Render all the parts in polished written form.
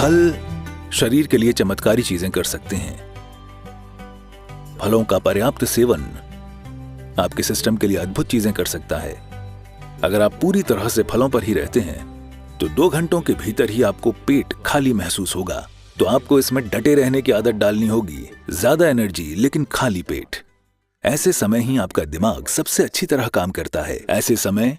फल शरीर के लिए चमत्कारी चीजें कर सकते हैं। फलों का पर्याप्त सेवन आपके सिस्टम के लिए अद्भुत चीजें कर सकता है। अगर आप पूरी तरह से फलों पर ही रहते हैं तो 2 घंटों के भीतर ही आपको पेट खाली महसूस होगा। तो आपको इसमें डटे रहने की आदत डालनी होगी। ज्यादा एनर्जी लेकिन खाली पेट। ऐसे समय ही आपका दिमाग सबसे अच्छी तरह काम करता है। ऐसे समय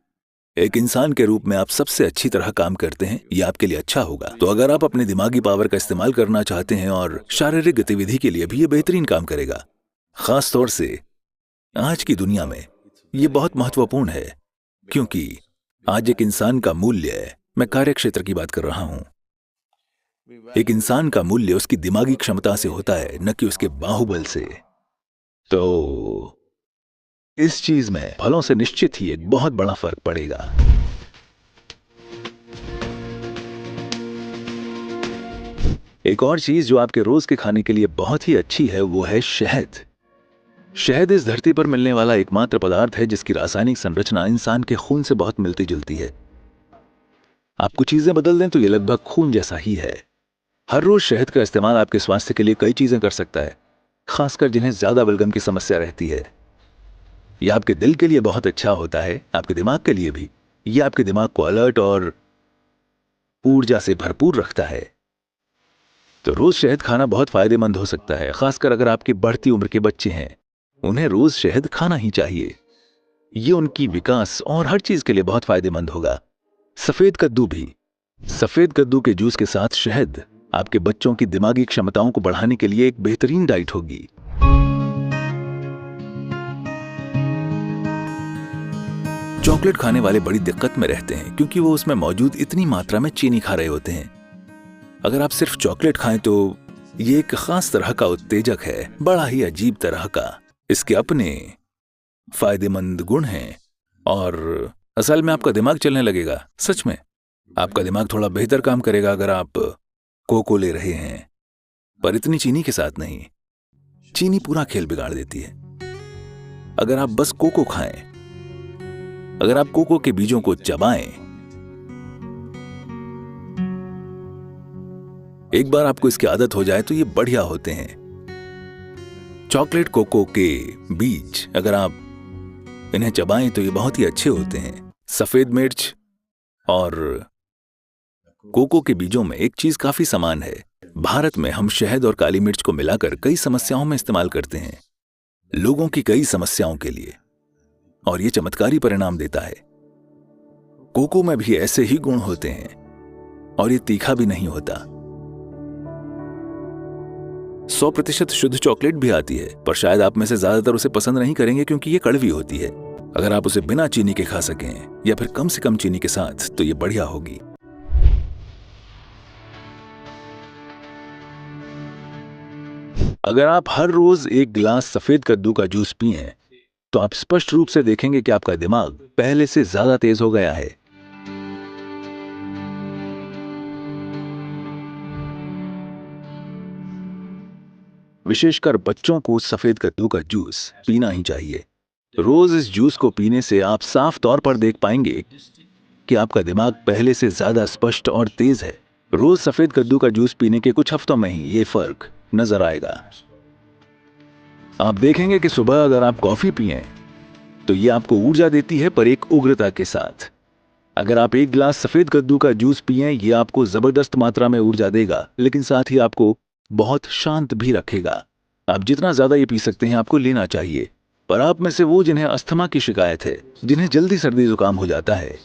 एक इंसान के रूप में आप सबसे अच्छी तरह काम करते हैं, ये आपके लिए अच्छा होगा। तो अगर आप अपने दिमागी पावर का इस्तेमाल करना चाहते हैं और शारीरिक गतिविधि के लिए भी ये बेहतरीन काम करेगा। खास तौर से आज की दुनिया में ये बहुत महत्वपूर्ण है, क्योंकि आज एक इंसान का मूल्य, मैं कार्य क्षेत्र की बात कर रहा हूं, एक इंसान का मूल्य उसकी दिमागी क्षमता से होता है, न कि उसके बाहुबल से। तो इस चीज में फलों से निश्चित ही एक बहुत बड़ा फर्क पड़ेगा। एक और चीज जो आपके रोज के खाने के लिए बहुत ही अच्छी है वो है शहद। शहद इस धरती पर मिलने वाला एकमात्र पदार्थ है जिसकी रासायनिक संरचना इंसान के खून से बहुत मिलती जुलती है। आप कुछ चीजें बदल दें तो ये लगभग खून जैसा ही है। हर रोज शहद का इस्तेमाल आपके स्वास्थ्य के लिए कई चीजें कर सकता है, खासकर जिन्हें ज्यादा बलगम की समस्या रहती है। यह आपके दिल के लिए बहुत अच्छा होता है, आपके दिमाग के लिए भी। यह आपके दिमाग को अलर्ट और ऊर्जा से भरपूर रखता है। तो रोज शहद खाना बहुत फायदेमंद हो सकता है, खासकर अगर आपकी बढ़ती उम्र के बच्चे हैं। उन्हें रोज शहद खाना ही चाहिए। ये उनकी विकास और हर चीज के लिए बहुत फायदेमंद होगा। सफेद कद्दू भी। सफेद कद्दू के जूस के साथ शहद आपके बच्चों की दिमागी क्षमताओं को बढ़ाने के लिए एक बेहतरीन डाइट होगी। चॉकलेट खाने वाले बड़ी दिक्कत में रहते हैं, क्योंकि वो उसमें मौजूद इतनी मात्रा में चीनी खा रहे होते हैं। अगर आप सिर्फ चॉकलेट खाएं तो ये एक खास तरह का उत्तेजक है, बड़ा ही अजीब तरह का। इसके अपने फायदेमंद गुण हैं और असल में आपका दिमाग चलने लगेगा। सच में आपका दिमाग थोड़ा बेहतर काम करेगा अगर आप कोको ले रहे हैं, पर इतनी चीनी के साथ नहीं। चीनी पूरा खेल बिगाड़ देती है। अगर आप बस कोको खाएं, अगर आप कोको के बीजों को चबाएं, एक बार आपको इसकी आदत हो जाए तो ये बढ़िया होते हैं। चॉकलेट कोको के बीज अगर आप इन्हें चबाएं तो ये बहुत ही अच्छे होते हैं। सफेद मिर्च और कोको के बीजों में एक चीज काफी समान है। भारत में हम शहद और काली मिर्च को मिलाकर कई समस्याओं में इस्तेमाल करते हैं, लोगों की कई समस्याओं के लिए, और ये चमत्कारी परिणाम देता है। कोको में भी ऐसे ही गुण होते हैं और ये तीखा भी नहीं होता। 100% शुद्ध चॉकलेट भी आती है, पर शायद आप में से ज्यादातर उसे पसंद नहीं करेंगे क्योंकि ये कड़वी होती है। अगर आप उसे बिना चीनी के खा सकें या फिर कम से कम चीनी के साथ तो ये बढ़िया होगी। अगर आप हर रोज एक गिलास सफेद कद्दू का जूस पिएं तो आप स्पष्ट रूप से देखेंगे कि आपका दिमाग पहले से ज्यादा तेज हो गया है। विशेषकर बच्चों को सफेद कद्दू का जूस पीना ही चाहिए। रोज इस जूस को पीने से आप साफ तौर पर देख पाएंगे कि आपका दिमाग पहले से ज्यादा स्पष्ट और तेज है। रोज सफेद कद्दू का जूस पीने के कुछ हफ्तों में ही ये फर्क नजर आएगा। आप देखेंगे कि सुबह अगर आप कॉफी पिएं तो ये आपको ऊर्जा देती है, पर एक उग्रता के साथ। अगर आप एक गिलास सफेद कद्दू का जूस पिएं, ये आपको जबरदस्त मात्रा में ऊर्जा देगा, लेकिन साथ ही आपको बहुत शांत भी रखेगा। आप जितना ज्यादा ये पी सकते हैं आपको लेना चाहिए। पर आप में से वो जिन्हें अस्थमा की शिकायत है, जिन्हें जल्दी सर्दी जुकाम हो जाता है,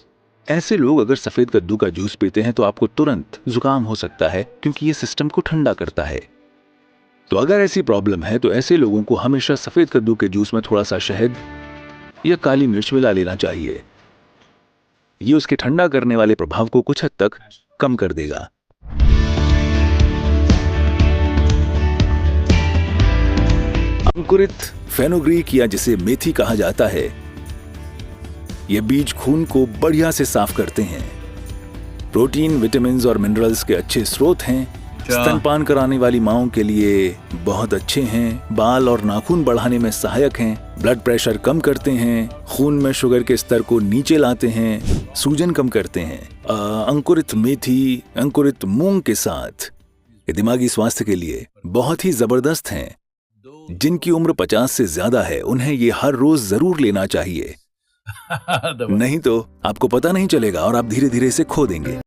ऐसे लोग अगर सफेद कद्दू का जूस पीते हैं तो आपको तुरंत जुकाम हो सकता है, क्योंकि ये सिस्टम को ठंडा करता है। तो अगर ऐसी प्रॉब्लम है तो ऐसे लोगों को हमेशा सफेद कद्दू के जूस में थोड़ा सा शहद या काली मिर्च मिला लेना चाहिए। ये उसके ठंडा करने वाले प्रभाव को कुछ हद तक कम कर देगा। अंकुरित फेनुग्रीक या जिसे मेथी कहा जाता है, ये बीज खून को बढ़िया से साफ करते हैं। प्रोटीन, विटामिन और मिनरल्स के अच्छे स्रोत हैं। स्तनपान कराने वाली माओं के लिए बहुत अच्छे हैं। बाल और नाखून बढ़ाने में सहायक हैं। ब्लड प्रेशर कम करते हैं। खून में शुगर के स्तर को नीचे लाते हैं। सूजन कम करते हैं। अंकुरित मेथी, अंकुरित मूंग के साथ। ये दिमागी स्वास्थ्य के लिए बहुत ही जबरदस्त हैं। जिनकी उम्र 50 से ज्यादा है उन्हें ये हर रोज जरूर लेना चाहिए। नहीं तो आपको पता नहीं चलेगा और आप धीरे धीरे इसे खो देंगे।